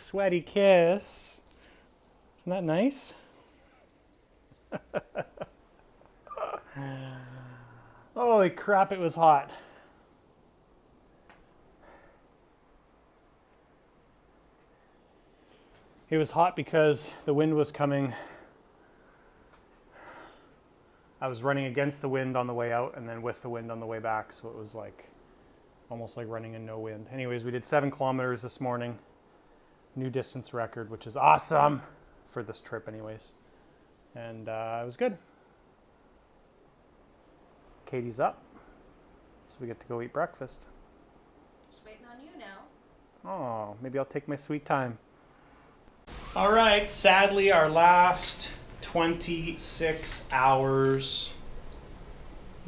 sweaty kiss. Isn't that nice? Holy crap, it was hot. It was hot because the wind was coming. I was running against the wind on the way out and then with the wind on the way back, so it was like almost like running in no wind. Anyways, we did 7 kilometers this morning. New distance record, which is awesome for this trip anyways. And it was good. Katie's up, so we get to go eat breakfast. Just waiting on you now. Oh, maybe I'll take my sweet time. All right, sadly our last 26 hours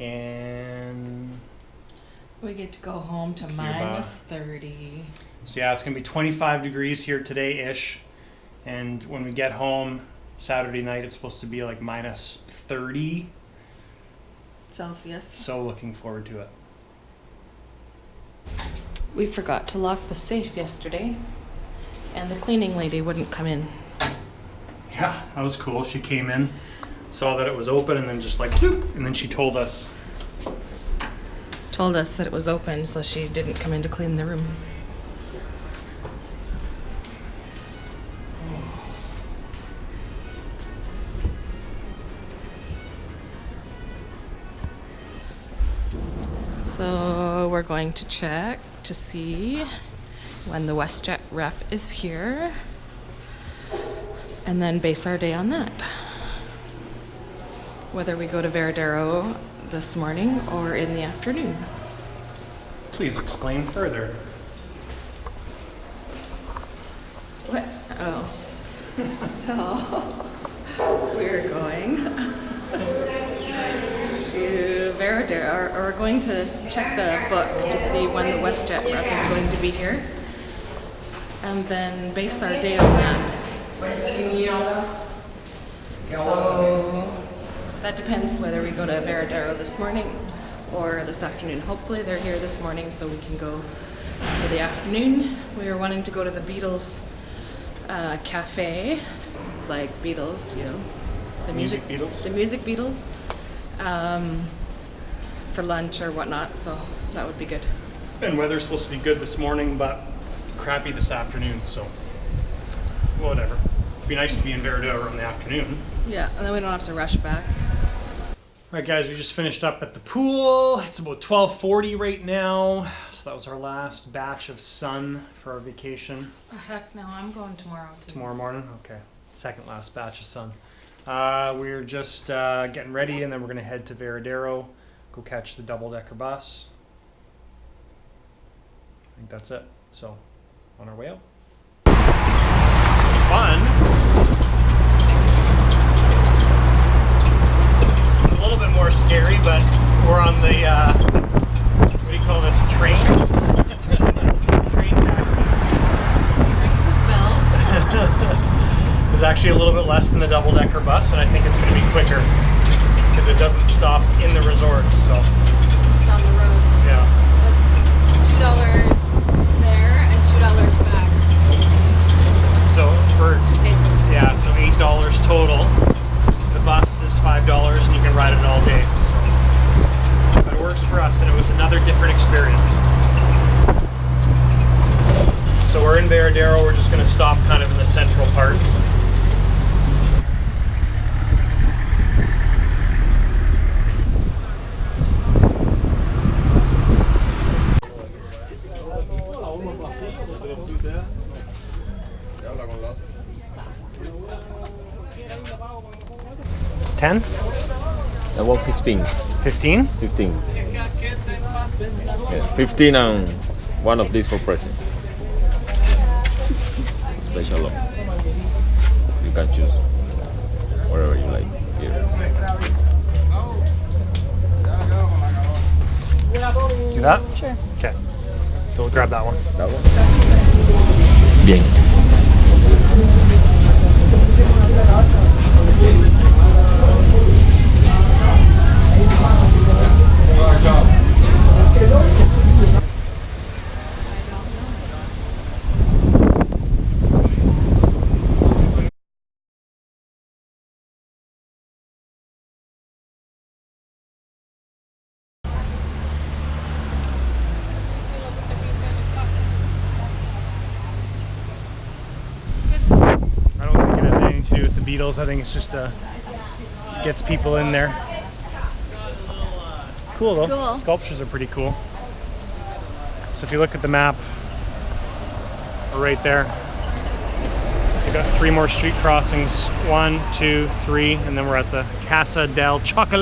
and we get to go home to Cuba. minus 30. So yeah, it's gonna be 25 degrees here today-ish. And when we get home Saturday night, it's supposed to be like minus 30. Celsius. So looking forward to it. We forgot to lock the safe yesterday, and the cleaning lady wouldn't come in. Yeah, that was cool. She came in, saw that it was open, and then just like, bloop, and then she told us. Told us that it was open, so she didn't come in to clean the room. So we're going to check to see when the WestJet rep is here and then base our day on that. Whether we go to Varadero this morning or in the afternoon. Please explain further. What? Oh. So we're going to Varadero, or we're going to check the book to see when the WestJet rep is going to be here, and then base our day on that. So that depends whether we go to Varadero this morning or this afternoon. Hopefully they're here this morning so we can go for the afternoon. We were wanting to go to the Beatles cafe, like Beatles, you know, the music Beatles. The music Beatles. For lunch or whatnot, so that would be good. And weather's supposed to be good this morning, but crappy this afternoon, so whatever. It'd be nice to be in Varadero in the afternoon. Yeah, and then we don't have to rush back. All right, guys, we just finished up at the pool. It's about 12:40 right now, so that was our last batch of sun for our vacation. Oh, heck no, I'm going tomorrow too. Tomorrow morning? Okay, second last batch of sun. We're just getting ready, and then we're gonna head to Varadero, go catch the double-decker bus. I think that's it. So, on our way out. Fun. It's a little bit more scary, but we're on the, what do you call this, train? Train taxi. He rings this bell. It's actually a little bit less than the double-decker bus, and I think it's going to be quicker because it doesn't stop in the resort. So Just on the road. yeah. So it's $2 there and $2 back. So for 2 pesos. yeah, so $8 total. The bus is $5, and you can ride it all day. So, but it works for us, and it was another different experience. So we're in Varadero. We're just going to stop kind of in the central part. $10? I want 15. 15? 15. Yeah, 15 and one of these for present. Special offer. You can choose whatever you like. Here. Do that? Sure. Okay. So we'll grab that one. That one? Bien. Beatles. I think it's just gets people in there. Cool though. Cool. Sculptures are pretty cool. So if you look at the map, we're right there. So we've got 3 more street crossings. 1, 2, 3, and then we're at the Casa del Chocolate.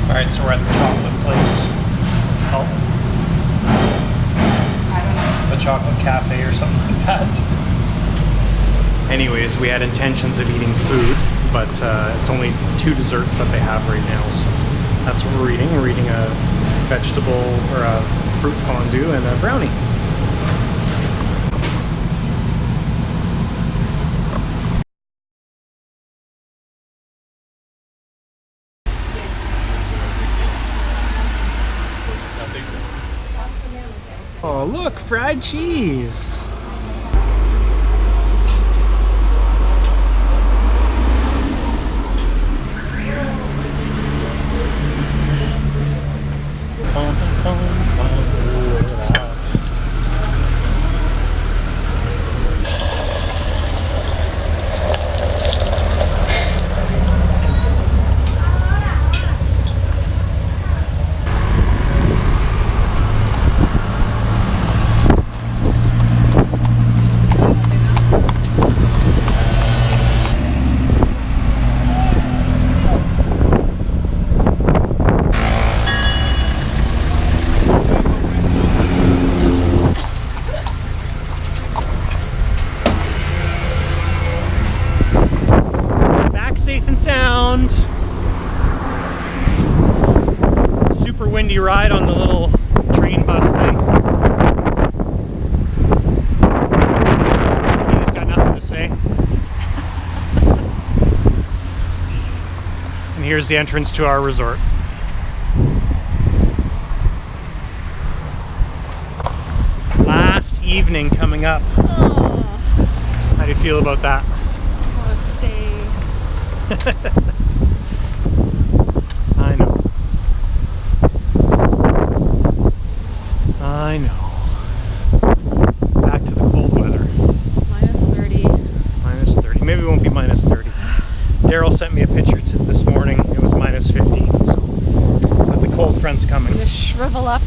Alright, so we're at the chocolate place. What's it called? I don't know. The Chocolate Cafe or something like that. Anyways, we had intentions of eating food, but it's only 2 desserts that they have right now, so that's what we're eating. We're eating a vegetable or a fruit fondue and a brownie. Oh, look, fried cheese. Safe and sound. Super windy ride on the little train bus thing. He's got nothing to say. And here's the entrance to our resort. Last evening coming up. Oh, How do you feel about that? I want to stay. I know. I know. Back to the cold weather. Minus 30. Minus 30. Maybe it won't be minus 30. Daryl sent me a picture this morning. It was minus 15. So, but the cold front's coming. Just shrivel up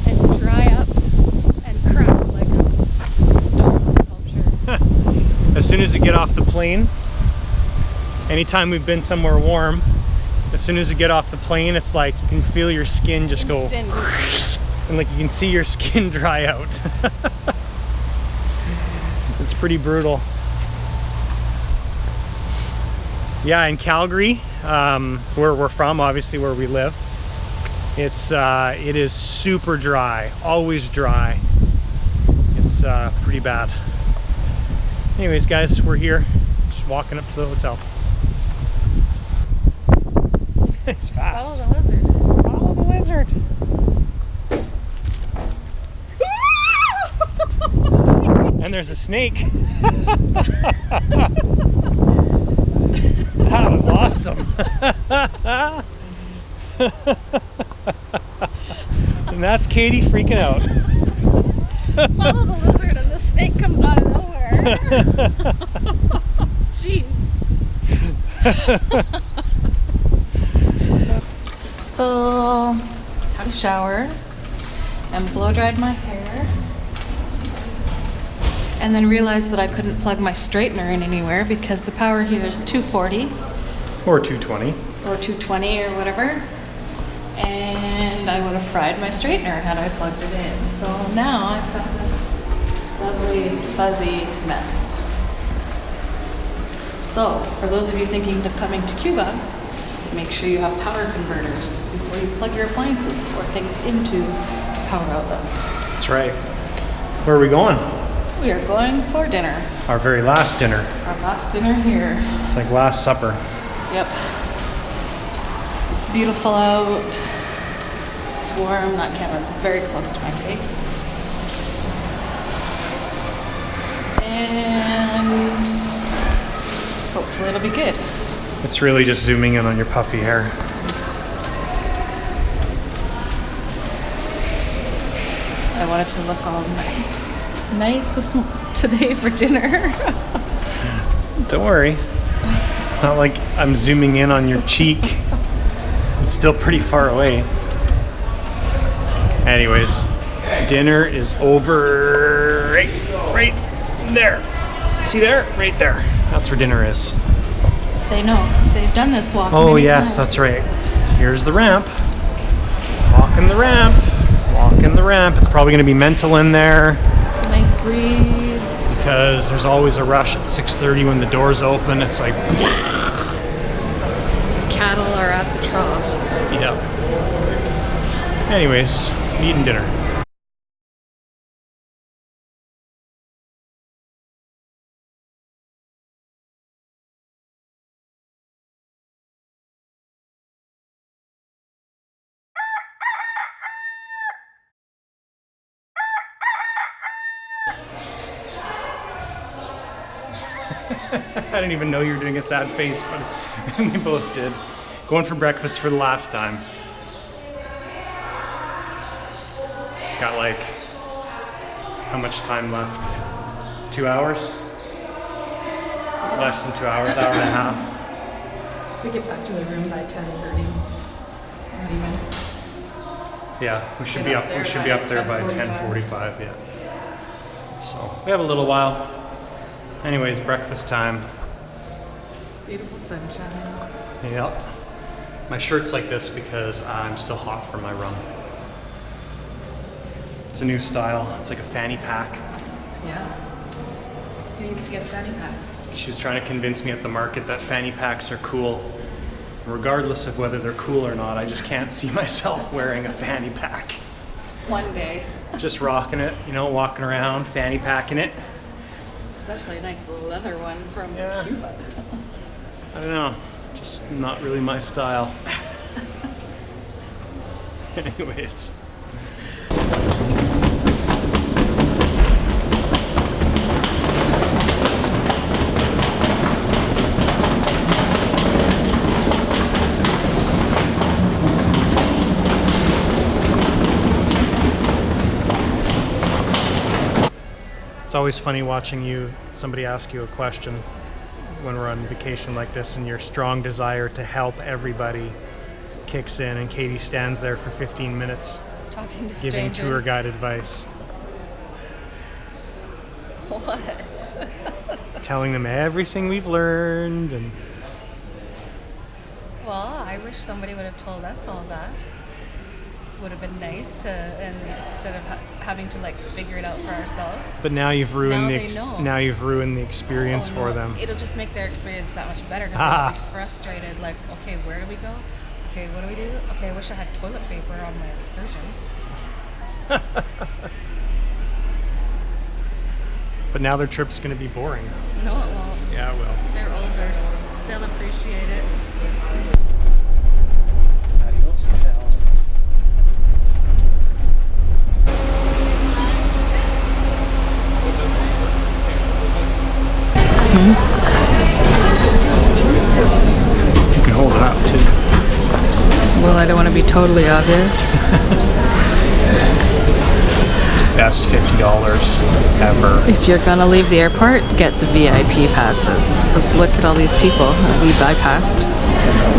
and dry up and crack like a stone sculpture. As soon as you get off the plane, anytime we've been somewhere warm, as soon as you get off the plane, it's like you can feel your skin just go, and like you can see your skin dry out. It's pretty brutal. Yeah, in Calgary, where we're from, obviously where we live, it is super dry, always dry. It's pretty bad. Anyways, guys, we're here, just walking up to the hotel. It's fast. Follow the lizard. Follow the lizard. And there's a snake. That was awesome. And that's Katie freaking out. Follow the lizard and the snake comes out of nowhere. Jeez. So, had a shower and blow dried my hair, and then realized that I couldn't plug my straightener in anywhere because the power here is 240 Or 220. or 220 or whatever, and I would have fried my straightener had I plugged it in. So now I've got this lovely fuzzy mess. So for those of you thinking of coming to Cuba, make sure you have power converters before you plug your appliances or things into power outlets. That's right. Where are we going? We are going for dinner. Our very last dinner. Our last dinner here. It's like last supper. Yep. It's beautiful out. It's warm. That camera's very close to my face. And hopefully it'll be good. It's really just zooming in on your puffy hair. wanted to look all nice today for dinner. Don't worry. It's not like I'm zooming in on your cheek. It's still pretty far away. Anyways, dinner is over right there. See there? Right there. That's where dinner is. They know. They've done this walk Oh, many yes, times. that's right. Here's the ramp. Walking the ramp. Walking the ramp. It's probably going to be mental in there. It's a nice breeze. Because there's always a rush at 6:30 when the doors open. It's like... Cattle are at the troughs. Yeah. Anyways, eating dinner. I didn't even know you were doing a sad face, but we both did. Going for breakfast for the last time. Got like, how much time left? 2 hours? Less than 2 hours, hour and a half. We get back to the room by 10:30. Not even. Yeah, we should Get be up up. there We should by be up there by 10:45. 10:45. Yeah. So we have a little while. Anyways, breakfast time. Beautiful sunshine. Yeah. My shirt's like this because I'm still hot from my run. It's a new style. It's like a fanny pack. Yeah. He needs to get a fanny pack. She was trying to convince me at the market that fanny packs are cool. Regardless of whether they're cool or not, I just can't see myself wearing a fanny pack. One day. Just rocking it, you know, walking around, fanny packing it. Especially a nice little leather one from Yeah. Cuba. I don't know, just not really my style. Anyways. It's always funny watching somebody ask you a question when we're on vacation like this, and your strong desire to help everybody kicks in, and Katie stands there for 15 minutes Talking to giving strangers. tour guide advice, What? telling them everything we've learned, and Well, I wish somebody would have told us all that. Would have been nice to, and instead of having to like figure it out for ourselves. but now you've ruined Now the they know. now you've ruined the experience Oh, for no, them. It'll just make their experience that much better because Ah. they'll be frustrated. Like, okay, where do we go? Okay, what do we do? Okay, I wish I had toilet paper on my excursion. But now their trip's going to be boring. No, it won't. Yeah, it will. They're older. They'll appreciate it. Adios, pal. You can hold it up too. Well, I don't want to be totally obvious. Best $50 ever. If you're gonna leave the airport, get the VIP passes. Because look at all these people that we bypassed.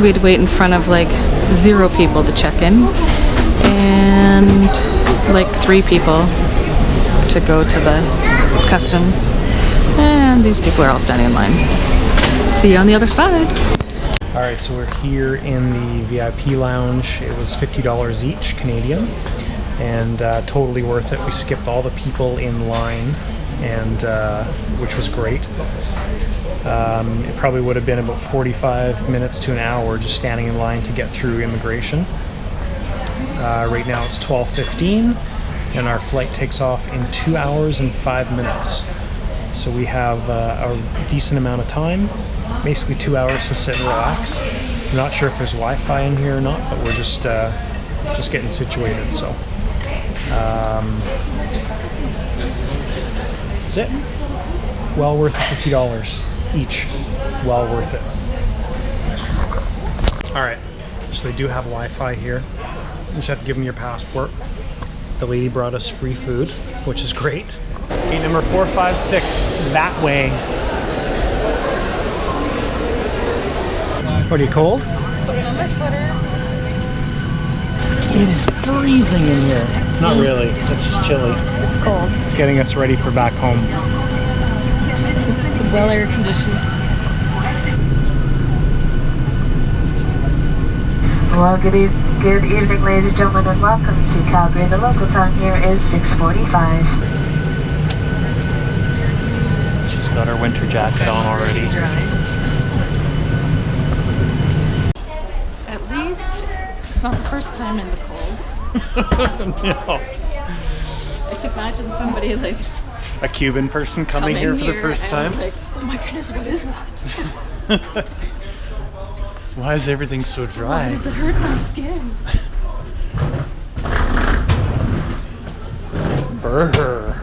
We'd wait in front of like 0 people to check in, and like 3 people to go to the customs. And these people are all standing in line. See you on the other side. All right, so we're here in the VIP lounge. It was $50 each, Canadian, and totally worth it. We skipped all the people in line, and which was great. It probably would have been about 45 minutes to an hour just standing in line to get through immigration. Right now it's 12:15, and our flight takes off in 2 hours and 5 minutes. So we have a decent amount of time, basically 2 hours to sit and relax. I'm not sure if there's Wi-Fi in here or not, but we're just getting situated. So that's it. Well worth the $50 each. Well worth it. All right. So they do have Wi-Fi here. You just have to give them your passport. The lady brought us free food, which is great. Gate number 456, that way. What, are you cold? Putting on my sweater. It is freezing in here. Not really, it's just chilly. It's cold. It's getting us ready for back home. It's well air conditioned. Well, good evening, ladies and gentlemen, and welcome to Calgary. The local time here is 6:45. She's got her winter jacket on already. At least it's not the first time in the cold. No. I can imagine somebody like A Cuban person coming here for the first and time? like, oh my goodness, what is that? Why is everything so Why dry? does it hurt my skin? Brr.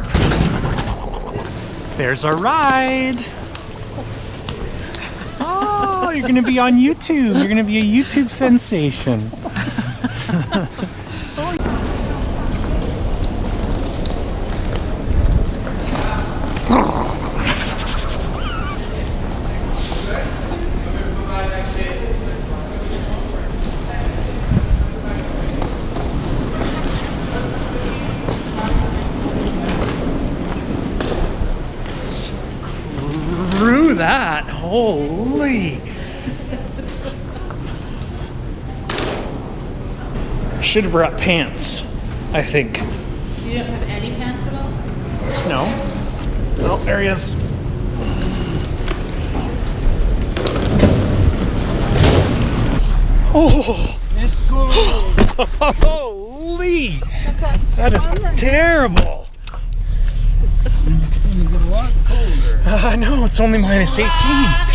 There's our ride. Oh, you're gonna be on YouTube. You're gonna be a YouTube sensation. Screw that. Holy. Should have brought pants, I think. You don't have any pants at all? No. Oh, there he is. Oh. Let's go. Holy. That is terrible. It's gonna get a lot colder. I know, it's only -18.